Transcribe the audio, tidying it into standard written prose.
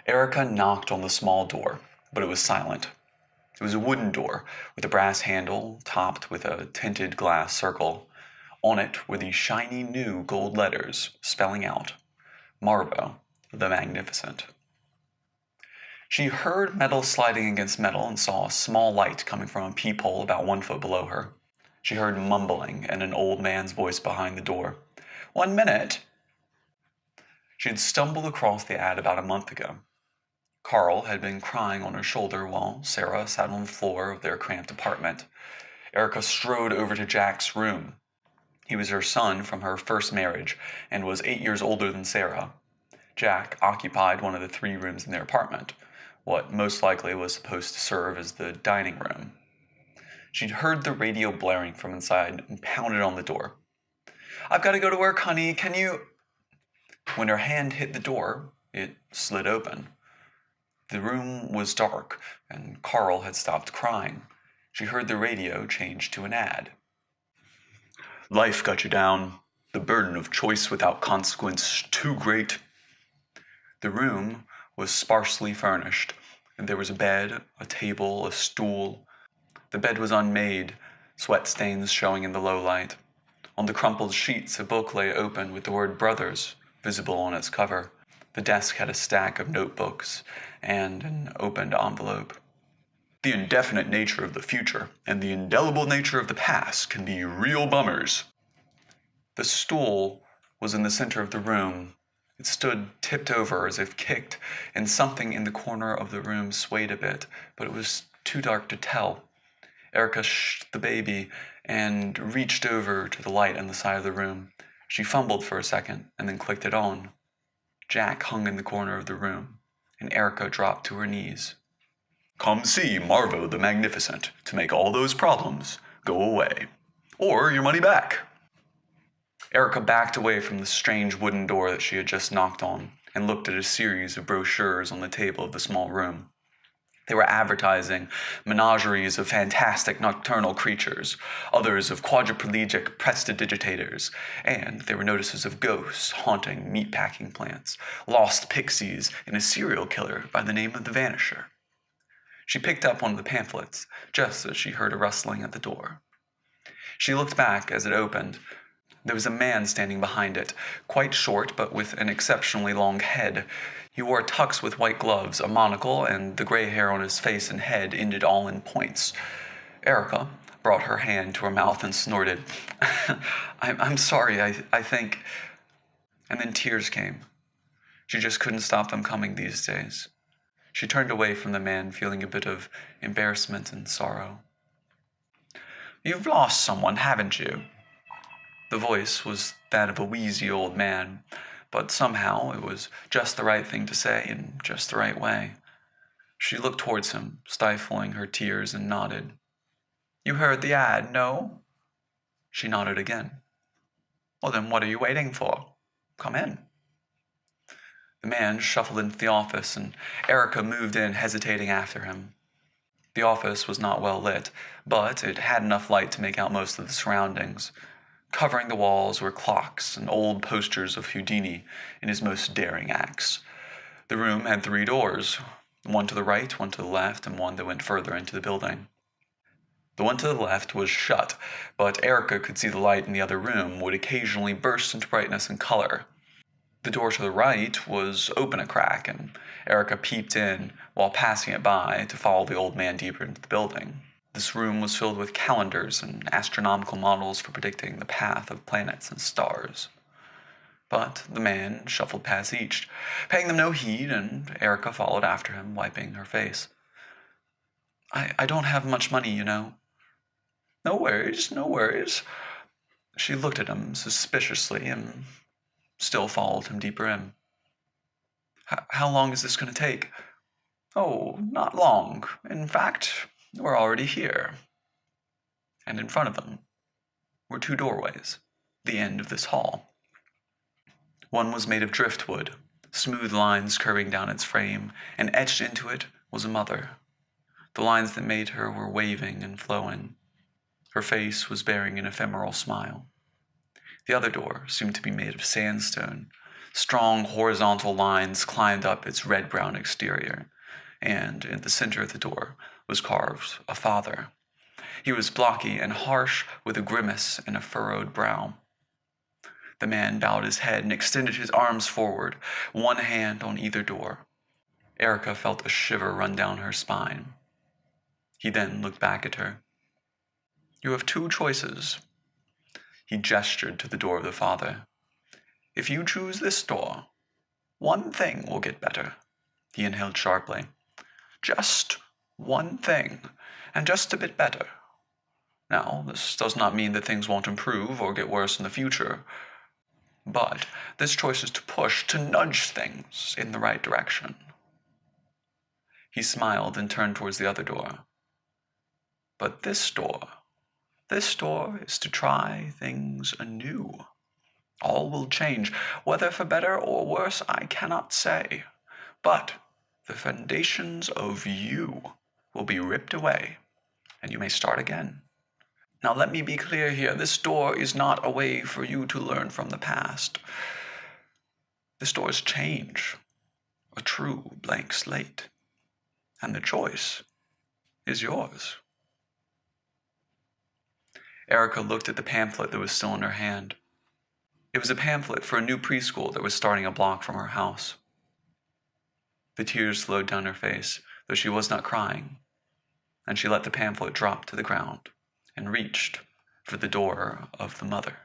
Erica knocked on the small door, but it was silent. It was a wooden door with a brass handle topped with a tinted glass circle. On it were the shiny new gold letters spelling out Marvo the Magnificent. She heard metal sliding against metal and saw a small light coming from a peephole about 1 foot below her. She heard mumbling and an old man's voice behind the door. 1 minute! She had stumbled across the ad about a month ago. Carl had been crying on her shoulder while Sarah sat on the floor of their cramped apartment. Erica strode over to Jack's room. He was her son from her first marriage and was 8 years older than Sarah. Jack occupied one of the 3 rooms in their apartment, what most likely was supposed to serve as the dining room. She'd heard the radio blaring from inside and pounded on the door. "I've got to go to work, honey. Can you—" When her hand hit the door, it slid open. The room was dark, and Carl had stopped crying. She heard the radio change to an ad. "Life got you down. The burden of choice without consequence too great." The room was sparsely furnished. There was a bed, a table, a stool. The bed was unmade, sweat stains showing in the low light. On the crumpled sheets, a book lay open with the word Brothers visible on its cover. The desk had a stack of notebooks and an opened envelope. "The indefinite nature of the future and the indelible nature of the past can be real bummers." The stool was in the center of the room. It stood tipped over as if kicked, and something in the corner of the room swayed a bit, but it was too dark to tell. Erica shushed the baby and reached over to the light on the side of the room. She fumbled for a second and then clicked it on. Jack hung in the corner of the room, and Erica dropped to her knees. "Come see Marvo the Magnificent to make all those problems go away, or your money back." Erica backed away from the strange wooden door that she had just knocked on and looked at a series of brochures on the table of the small room. They were advertising menageries of fantastic nocturnal creatures, others of quadriplegic prestidigitators, and there were notices of ghosts haunting meatpacking plants, lost pixies, and a serial killer by the name of the Vanisher. She picked up one of the pamphlets just as she heard a rustling at the door. She looked back as it opened. There was a man standing behind it, quite short but with an exceptionally long head. He wore tux with white gloves, a monocle, and the gray hair on his face and head ended all in points. Erica brought her hand to her mouth and snorted. I'm sorry, I think... And then tears came. She just couldn't stop them coming these days. She turned away from the man, feeling a bit of embarrassment and sorrow. "You've lost someone, haven't you?" The voice was that of a wheezy old man, but somehow it was just the right thing to say in just the right way. She looked towards him, stifling her tears, and nodded. "You heard the ad, no?" She nodded again. "Well, then what are you waiting for? Come in." The man shuffled into the office, and Erica moved in, hesitating after him. The office was not well lit, but it had enough light to make out most of the surroundings. Covering the walls were clocks and old posters of Houdini in his most daring acts. The room had 3 doors, one to the right, one to the left, and one that went further into the building. The one to the left was shut, but Erica could see the light in the other room would occasionally burst into brightness and color. The door to the right was open a crack, and Erica peeped in while passing it by to follow the old man deeper into the building. This room was filled with calendars and astronomical models for predicting the path of planets and stars. But the man shuffled past each, paying them no heed, and Erica followed after him, wiping her face. I don't have much money, you know." "No worries, no worries." She looked at him suspiciously and still followed him deeper in. How long is this going to take?" "Oh, not long. In fact, we're already here." And in front of them were 2 doorways, the end of this hall. One was made of driftwood, smooth lines curving down its frame, and etched into it was a mother. The lines that made her were waving and flowing. Her face was bearing an ephemeral smile. The other door seemed to be made of sandstone, Strong horizontal lines climbed up its red-brown exterior, and in the center of the door was carved a father. He was blocky and harsh, with a grimace and a furrowed brow. The man bowed his head and extended his arms forward, one hand on either door. Erica felt a shiver run down her spine. He then looked back at her. "You have two choices." He gestured to the door of the father. "If you choose this door, one thing will get better." He inhaled sharply. "Just one thing, and just a bit better. Now, this does not mean that things won't improve or get worse in the future, but this choice is to push, to nudge things in the right direction." He smiled and turned towards the other door. "But this door is to try things anew. All will change, whether for better or worse, I cannot say. But the foundations of you will be ripped away, and you may start again. Now let me be clear here. This door is not a way for you to learn from the past. This door is change, a true blank slate. And the choice is yours." Erica looked at the pamphlet that was still in her hand. It was a pamphlet for a new preschool that was starting a block from her house. The tears flowed down her face, though she was not crying, and she let the pamphlet drop to the ground and reached for the door of the mother.